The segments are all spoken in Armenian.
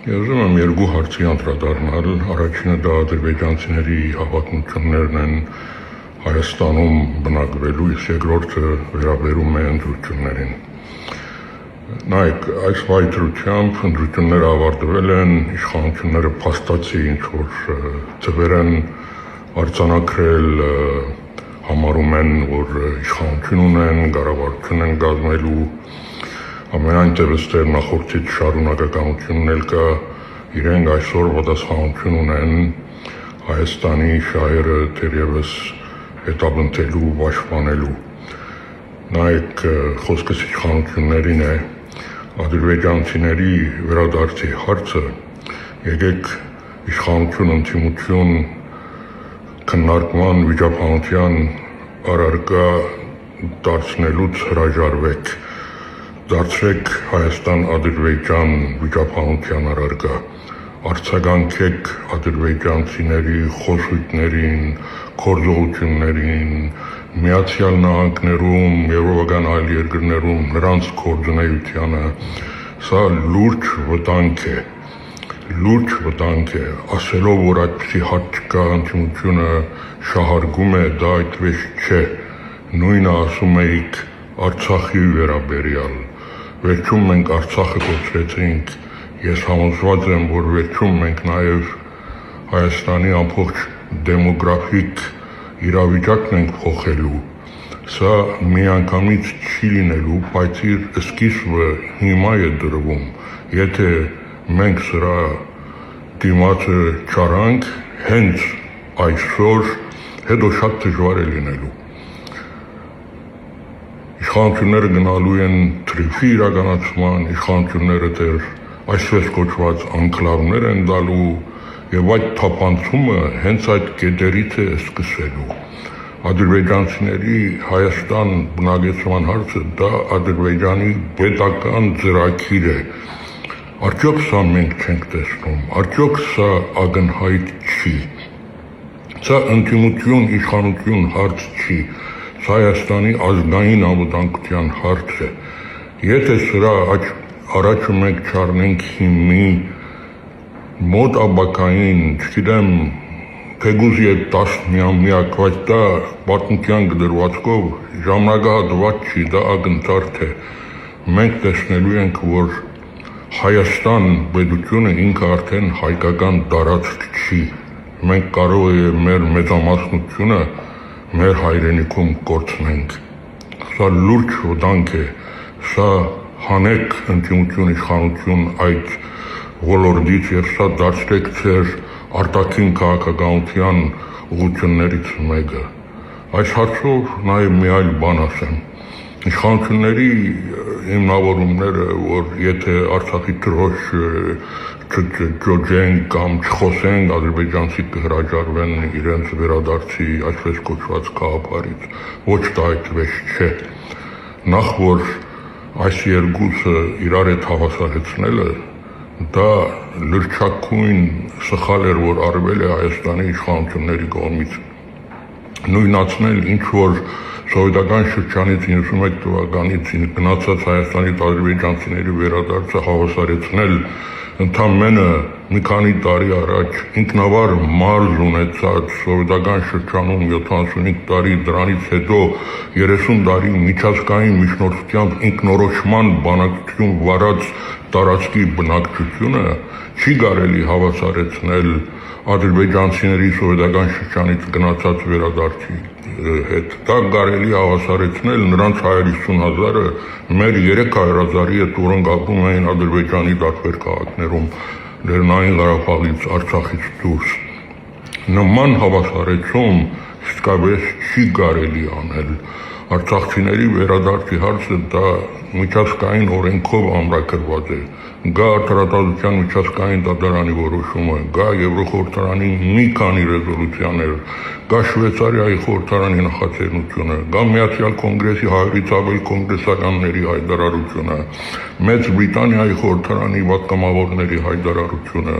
Ուզում եմ երկու հարցի անդրադառնալ, առաջինը դա ադրբեջանցիների հավակնություններն են Հայաստանում բնակվելու, իսկ երկրորդը վերաբերում է ընտրություններին։ Նայեք, այս վայրությամբ ընտրությունները ավարտվել են, իշխանությունները փաստացի ինչ-որ ձևեր են արձանագրել, համարում են, որ իշխանություն ունեն, կառավարություն են կազմելու, ամենայն դեպս դեռ նախորդից շարունակականությունն էլ կա, իրենք այսօր պատասխանություն ունեն Հայաստանի շահերը թերևս հետապնդելու, պաշտպանելու։ Նայեք, խոսքս իշխանություններին է, ադրբեջանցիների վերադարձի հարցը, եկեք իշխանություն, ընդդիմություն, քննարկման, վիճաբանության առարկա դարձնելուց հրաժարվեք, դարձրեք Հայաստան-Ադրբեջան վիճաբանության առարկա, արձագանքեք ադրբեջանցիների խոսույթներին, գործողություններին, Միացյալ Նահանգներում, եվրոպական այլ երկրներում նրանց գործունեությանը, սա լուրջ վտանգ է, ասելով, որ այդպիսի հարց չկա, ընդդիմությունը շահարկում է, դա այդպես չէ, նույնը ասում էիք Արցախի վերաբերյալ, վերջում մենք Արցախը կոչեցինք, ես համոզված եմ, որ վերջում մենք նաև Հայաստանի ամբողջ դեմոգրաֆիկ իրավիճակն ենք փոխելու, սա միանգամից չի լինելու, բայց իր սկիզբը հիմա է դրվում, եթե մենք սրա դիմացը չարանք, հենց այսօր, հետո շատ դժվար է լինելու։ Իշխանությունները գնալու են թրիփի իրականացման, իշխանությունները դեռ այսպես կոչված անկլավներ են տալու եւ այդ թափանցումը հենց այդ կետերից է սկսելու։ Ադրբեջանցիների Հայաստան բնակեցման հարցը դա Ադրբեջանի պետական ծրագիր է։ Արդյոք սա մենք չենք տեսնում, արդյոք սա ակնհայտ չի։ Սա ընդդիմություն, իշխանություն հարց չի, սա Հայաստանի ազգային անվտանգության հարց է։ Եթե սրա առաջը մենք չառնենք հիմի մոտ ապակային, չգիտեմ, թեկուզ ետ 10 միակ, բայց դա պատմության գրվածքով ժամանակահատված չի, դա ակնթարթ է։ Մենք տեսնելու ենք, որ Հայաստան պետությունը ինքը արդեն հայկական տարածք չի։ Մենք կարող է մեր մեծամասնությունը մեր հայրենիքում կորցնենք։ Սա լուրջ վտանգ է, սա հանեք ընդդիմություն, իշխանություն այդ ոլորտից եւ սա դարձրեք ձեր արտաքին քաղաքականության ուղղություններից մեկը։ Այս հարցով նաեւ մի այլ բան ասեմ։ Իշխանությունների հիմնավորումները, որ եթե Արցախի դրոշ չջոջեն կամ չխոսեն, ադրբեջանցի կհրաժարվեն իրենց վերադարձի այսպես կոչված գաղափարից, ոչ դա այդպես չէ։ Նախ որ այս երկուսը իրար հետ հավասարեցնելը, դա լրջակույն սխալ էր, որ արվել է Հայաստանի իշխանությունների կողմից։ Նույնացնել ինչ որ սովետական շրջանից 91 թվականից գնացած Հայաստանի ադրբեջանցիների վերադարձը հավասարեցնել ընդամենը մի քանի տարի առաջ ինքնավար մարզ ունեցած սովետական շրջանում 75 տարի, դրանից հետո 30 տարի միջազգային միջնորդությամբ ինքնորոշման բանակցություն վարած տարածքի բնակչությունը չի կարելի հավասարեցնել ադրբեջանցիների սովետական շրջանից գնացած վերադարձի հետ։ Դա կարելի հավասարեցնել նրանց 150,000-ը մեր 300,000-ի հետ, որոնք ապրում էին Ադրբեջանի տարբեր քաղաքներում, Լեռնային Ղարաբաղից, Արցախից դուրս։ Նման հավասարեցում իսկապես չի կարելի անել։ Արցախցիների վերադարձի հարցը դա միջազգային օրենքով ամրագրված է։ Գա Արդարադատության միջազգային դատարանի որոշումը, գա Եվրոխորհրդարանի մի քանի ռեզոլյուցիաներ, գա Շվեյցարիայի խորհրդարանի նախաձեռնությունը, գա Միացյալ Կոնգրեսի 100-ից ավել կոնգրեսականների հայտարարությունը, Մեծ Բրիտանիայի խորհրդարանի պատգամավորների հայտարարությունը,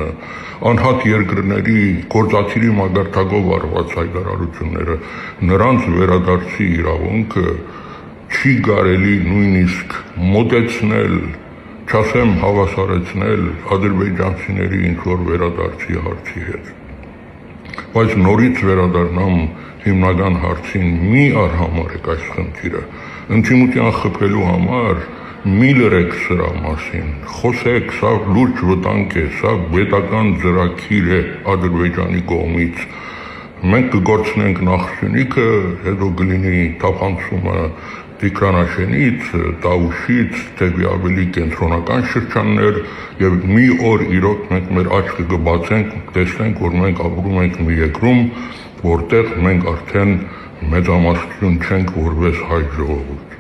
անհատ երկրների գործադիրի մակարդակով արված հայտարարությունները, նրանց վերադարձի իրավունքը չի կարելի նույնիսկ մոտեցնել, չասեմ հավասարեցնել ադրբեջանցիների ինչ-որ վերադարձի հարցի հետ։ Բայց նորից վերադառնամ հիմնական հարցին, մի արհամարեք այս խնդիրը, ընդդիմության խփելու համար մի լրեք սրա մասին, խոսեք, սա լուրջ վտանգ է, սա պետական ծրագիր է Ադրբեջանի կողմից, մենք կգործնենք նախ Սյունիքը, հետո կլինի թափանցումը Տիգրանաշենից, Տաուշից, թեպի ավելի կենտրոնական շրջաններ եւ մի օր իրոք մենք մեր աչքը կբացենք, տեսնենք, որ մենք ապրում ենք մի երկրում, որտեղ մենք արդեն մեծամասնություն չենք որպես հայ ժողովուրդ։